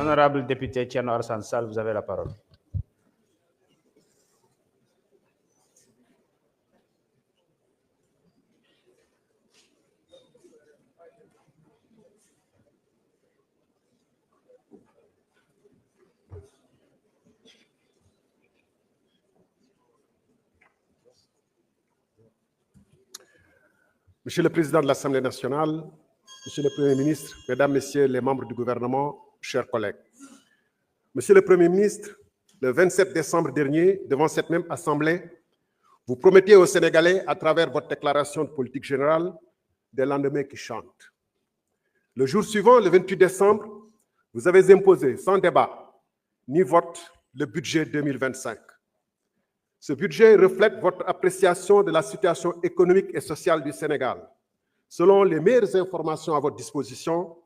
L'honorable député Thierno Alassane Sall, vous avez la parole. Monsieur le Président de l'Assemblée nationale, Monsieur le Premier ministre, Mesdames, Messieurs les membres du gouvernement, chers collègues. Monsieur le Premier ministre, le 27 décembre dernier, devant cette même Assemblée, vous promettiez aux Sénégalais, à travers votre déclaration de politique générale, des lendemains qui chantent. Le jour suivant, le 28 décembre, vous avez imposé, sans débat ni vote, le budget 2025. Ce budget reflète votre appréciation de la situation économique et sociale du Sénégal, selon les meilleures informations à votre disposition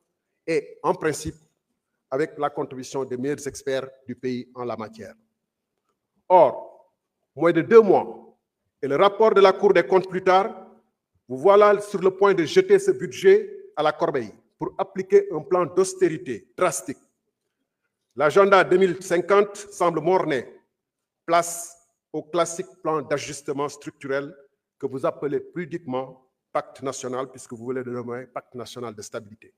et, en principe, avec la contribution des meilleurs experts du pays en la matière. Or, moins de 2 mois, et le rapport de la Cour des comptes plus tard, vous voilà sur le point de jeter ce budget à la corbeille pour appliquer un plan d'austérité drastique. L'agenda 2050 semble mort-né, place au classique plan d'ajustement structurel que vous appelez pudiquement pacte national, puisque vous voulez le nommer pacte national de stabilité.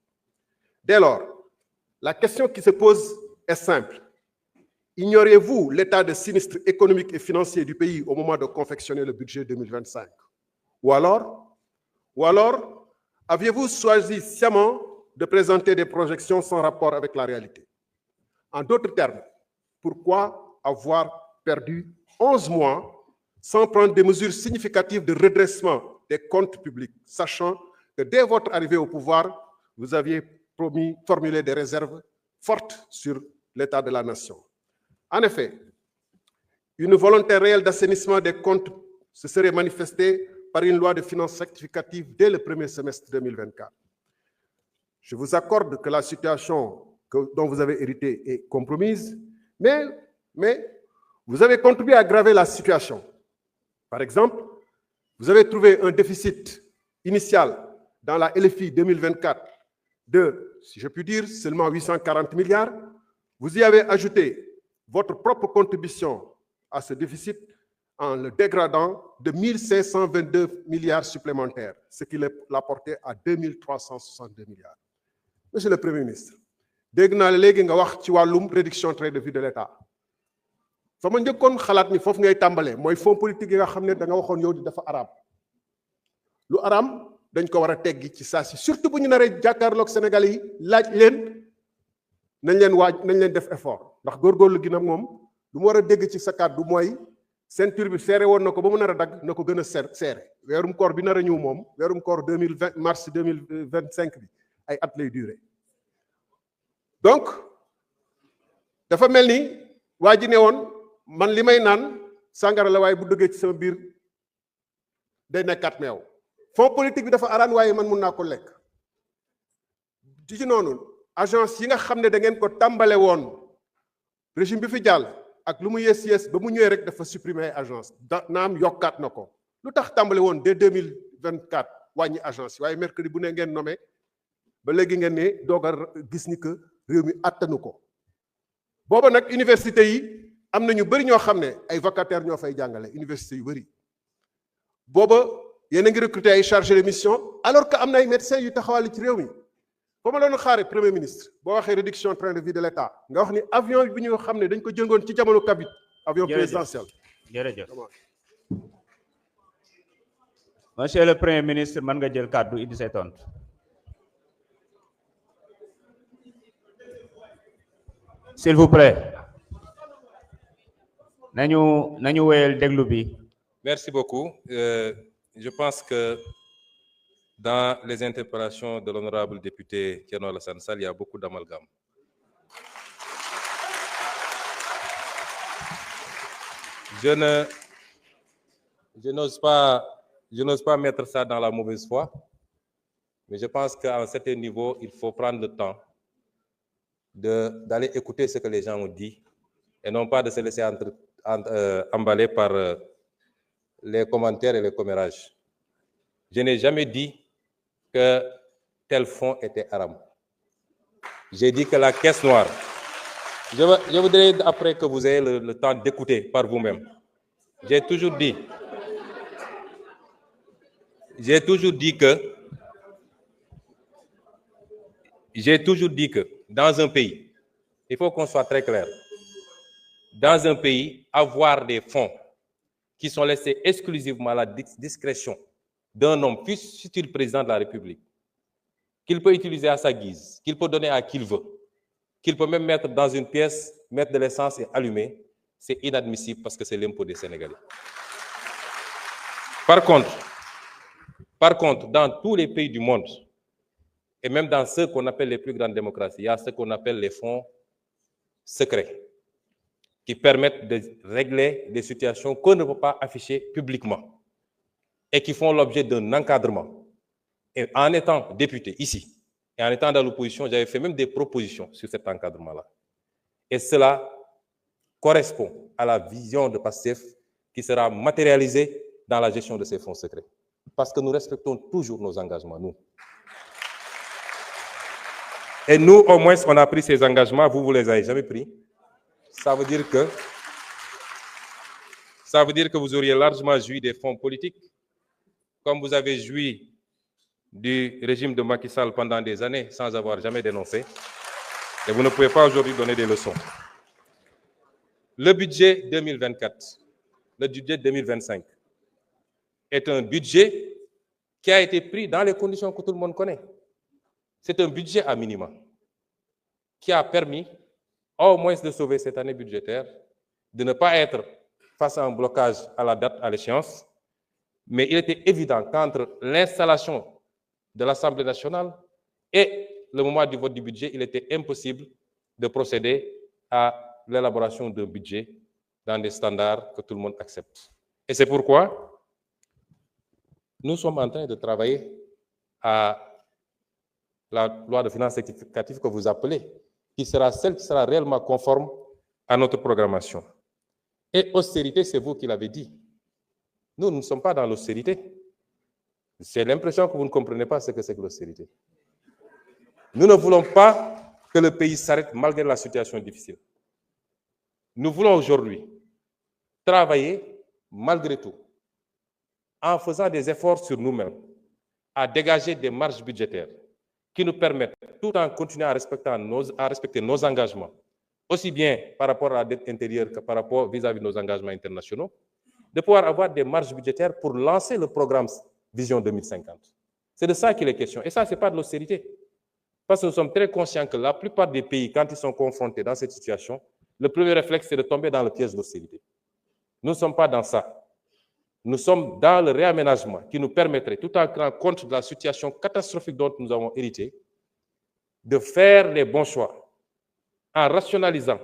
Dès lors, la question qui se pose est simple. Ignorez-vous l'état de sinistre économique et financier du pays au moment de confectionner le budget 2025? Ou alors, aviez-vous choisi sciemment de présenter des projections sans rapport avec la réalité? En d'autres termes, pourquoi avoir perdu 11 mois sans prendre des mesures significatives de redressement des comptes publics, sachant que dès votre arrivée au pouvoir, vous aviez formulé des réserves fortes sur l'état de la nation? En effet, une volonté réelle d'assainissement des comptes se serait manifestée par une loi de finances rectificative dès le premier semestre 2024. Je vous accorde que la situation dont vous avez hérité est compromise, mais vous avez contribué à aggraver la situation. Par exemple, vous avez trouvé un déficit initial dans la LFI 2024 de, si je puis dire, seulement 840 milliards. Vous y avez ajouté votre propre contribution à ce déficit en le dégradant de 1522 milliards supplémentaires, ce qui l'a porté à 2362 milliards. Monsieur le Premier ministre, dégg naa la léegi nga wax ci wàllum réduction train de vie de l'État. fa ma njëkkoon xalaat ni foofu ngay tàmbalee mooy fonds politique yi nga xam ne da nga waxoon yow di dafa araam lu araam dañ ko war a teggi ci saa si surtout bu ñu naree jàkkaarloog Sénégalais yi laaj leen nañ leen def effort ndax góorgóorlu gi nag moom lu mu war a dégg ci sa kàddu mooy ceinture bi seere woon na ko ba mu nar a dagg na ko gën a seere weerum koor bi nar a ñëw moom weerum koor 2020 mars 2025 bi ay at lay duré. Donc dafa mel ni waa ji ne woon man li may naan sàngara la waaye bu dëggee ci sama biir day nekkaat meew fonds politique bi dafa araan waaye man mun naa ko lekk ci noonu agence yi nga xam ne da ngeen ko tàmbale woon régime bi fi jàll ak lu mu yées ba mu ñëwee rek dafa supprimer ay agence naam yokkaat na ko lu tax tàmbale woon dès 2024 wàññi agence yi waaye mercredi bu ne ngeen nommé ba léegi ngeen ne doog a gis ni que réew mi attanu ko booba nag université yi am na ñu bëri ñoo xam ne ay vacataires ñoo fay jàngale université yu bëri booba yéen a ngi recruter ay chargés de mission alors que am na ay médecins yu taxawal ci réew mi ba ma doon xaare premier ministre boo waxee réduction train de vie de l'État nga wax ni avion bi ñu xam ne dañ ko jëngoon ci jamono Kabit avion présidentiel. jërëjëf monsieur le premier ministre mën nga jël kàddu indi say tontu. S'il vous plaît. nañu wéyal déglu bi. Merci beaucoup. Je pense que dans les interpellations de l'honorable député Thierno Alassane Sall, il y a beaucoup d'amalgame. Je n'ose pas mettre ça dans la mauvaise foi, mais je pense qu'à un certain niveau, il faut prendre le temps d'aller écouter ce que les gens ont dit et non pas de se laisser emballer par les commentaires et les commérages. Je n'ai jamais dit que tel fonds était haram. J'ai dit que la caisse noire Je voudrais, après que vous ayez le temps d'écouter par vous-même, j'ai toujours dit que dans un pays, il faut qu'on soit très clair, dans un pays, avoir des fonds qui sont laissés exclusivement à la discrétion d'un homme, fût-il président de la République, qu'il peut utiliser à sa guise, qu'il peut donner à qui il veut, qu'il peut même mettre dans une pièce, mettre de l'essence et allumer, c'est inadmissible parce que c'est l'impôt des Sénégalais. Par contre, dans tous les pays du monde, et même dans ceux qu'on appelle les plus grandes démocraties, il y a ce qu'on appelle les fonds secrets, qui permettent de régler des situations qu'on ne peut pas afficher publiquement et qui font l'objet d'un encadrement. Et en étant député ici, et en étant dans l'opposition, j'avais fait même des propositions sur cet encadrement-là. Et cela correspond à la vision de PASTEF qui sera matérialisée dans la gestion de ces fonds secrets. Parce que nous respectons toujours nos engagements, nous. Et nous, au moins, on a pris ces engagements, vous ne les avez jamais pris. Ça veut dire que vous auriez largement joui des fonds politiques, comme vous avez joui du régime de Macky Sall pendant des années sans avoir jamais dénoncé. Et vous ne pouvez pas aujourd'hui donner des leçons. Le budget 2024, le budget 2025 est un budget qui a été pris dans les conditions que tout le monde connaît. C'est un budget à minima qui a permis au moins de sauver cette année budgétaire, de ne pas être face à un blocage à la date, à l'échéance. Mais il était évident qu'entre l'installation de l'Assemblée nationale et le moment du vote du budget, il était impossible de procéder à l'élaboration d'un budget dans des standards que tout le monde accepte. Et c'est pourquoi nous sommes en train de travailler à la loi de finances rectificative que vous appelez, qui sera celle qui sera réellement conforme à notre programmation. Et austérité, c'est vous qui l'avez dit. Nous ne sommes pas dans l'austérité. J'ai l'impression que vous ne comprenez pas ce que c'est que l'austérité. Nous ne voulons pas que le pays s'arrête malgré la situation difficile. Nous voulons aujourd'hui travailler malgré tout, en faisant des efforts sur nous-mêmes, à dégager des marges budgétaires qui nous permettent, tout en continuant à respecter nos engagements, aussi bien par rapport à la dette intérieure que par rapport vis-à-vis de nos engagements internationaux, de pouvoir avoir des marges budgétaires pour lancer le programme Vision 2050. C'est de ça qu'il est question. Et ça, ce n'est pas de l'austérité. Parce que nous sommes très conscients que la plupart des pays, quand ils sont confrontés dans cette situation, le premier réflexe, c'est de tomber dans le piège de l'austérité. Nous ne sommes pas dans ça. Nous sommes dans le réaménagement qui nous permettrait, tout en tenant compte de la situation catastrophique dont nous avons hérité, de faire les bons choix en rationalisant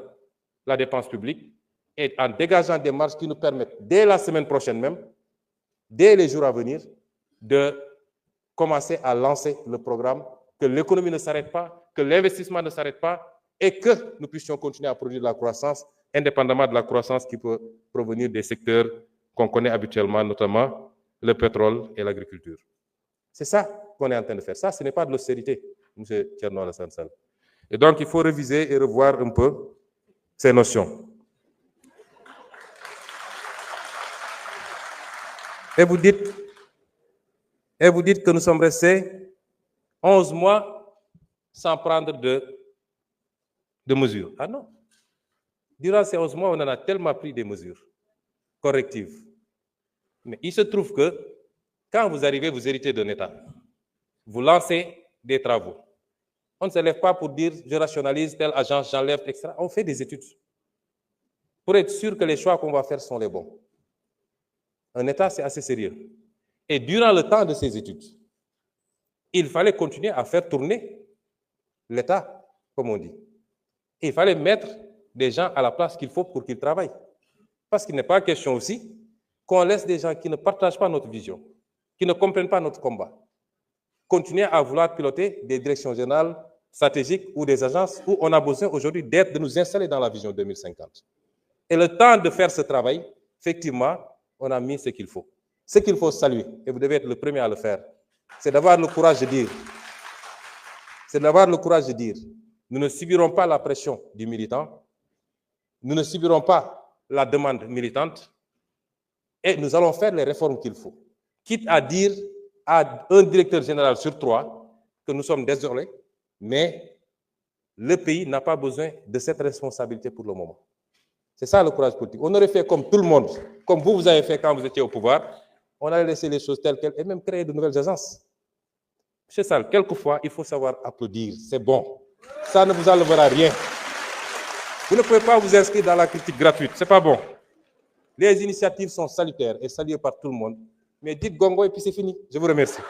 la dépense publique et en dégageant des marges qui nous permettent, dès la semaine prochaine même, dès les jours à venir, de commencer à lancer le programme, que l'économie ne s'arrête pas, que l'investissement ne s'arrête pas et que nous puissions continuer à produire de la croissance, indépendamment de la croissance qui peut provenir des secteurs qu'on connaît habituellement, notamment le pétrole et l'agriculture. C'est ça qu'on est en train de faire. Ça, ce n'est pas de l'austérité, M. Thierno Alassane Sall. Et donc, il faut réviser et revoir un peu ces notions. Et vous dites que nous sommes restés 11 mois sans prendre de mesures. Ah non. Durant ces 11 mois, on en a tellement pris des mesures correctives. Mais il se trouve que quand vous arrivez, vous héritez d'un État. Vous lancez des travaux. On ne se lève pas pour dire je rationalise telle agence, j'enlève, etc. On fait des études pour être sûr que les choix qu'on va faire sont les bons. Un État, c'est assez sérieux. Et durant le temps de ces études, il fallait continuer à faire tourner l'État, comme on dit. Et il fallait mettre des gens à la place qu'il faut pour qu'ils travaillent. Parce qu'il n'est pas question aussi qu'on laisse des gens qui ne partagent pas notre vision, qui ne comprennent pas notre combat, continuer à vouloir piloter des directions générales stratégiques ou des agences où on a besoin aujourd'hui de nous installer dans la vision 2050. Et le temps de faire ce travail, effectivement, on a mis ce qu'il faut. Ce qu'il faut saluer, et vous devez être le premier à le faire, c'est d'avoir le courage de dire, nous ne subirons pas la pression du militant, nous ne subirons pas la demande militante et nous allons faire les réformes qu'il faut. Quitte à dire à un directeur général sur 3 que nous sommes désolés, mais le pays n'a pas besoin de cette responsabilité pour le moment. C'est ça le courage politique. On aurait fait comme tout le monde, comme vous avez fait quand vous étiez au pouvoir, on allait laisser les choses telles quelles et même créer de nouvelles agences. Monsieur Sall, quelquefois, il faut savoir applaudir, c'est bon. Ça ne vous enlèvera rien. Vous ne pouvez pas vous inscrire dans la critique gratuite, c'est pas bon. Les initiatives sont salutaires et saluées par tout le monde, mais dites gongo et puis c'est fini. Je vous remercie.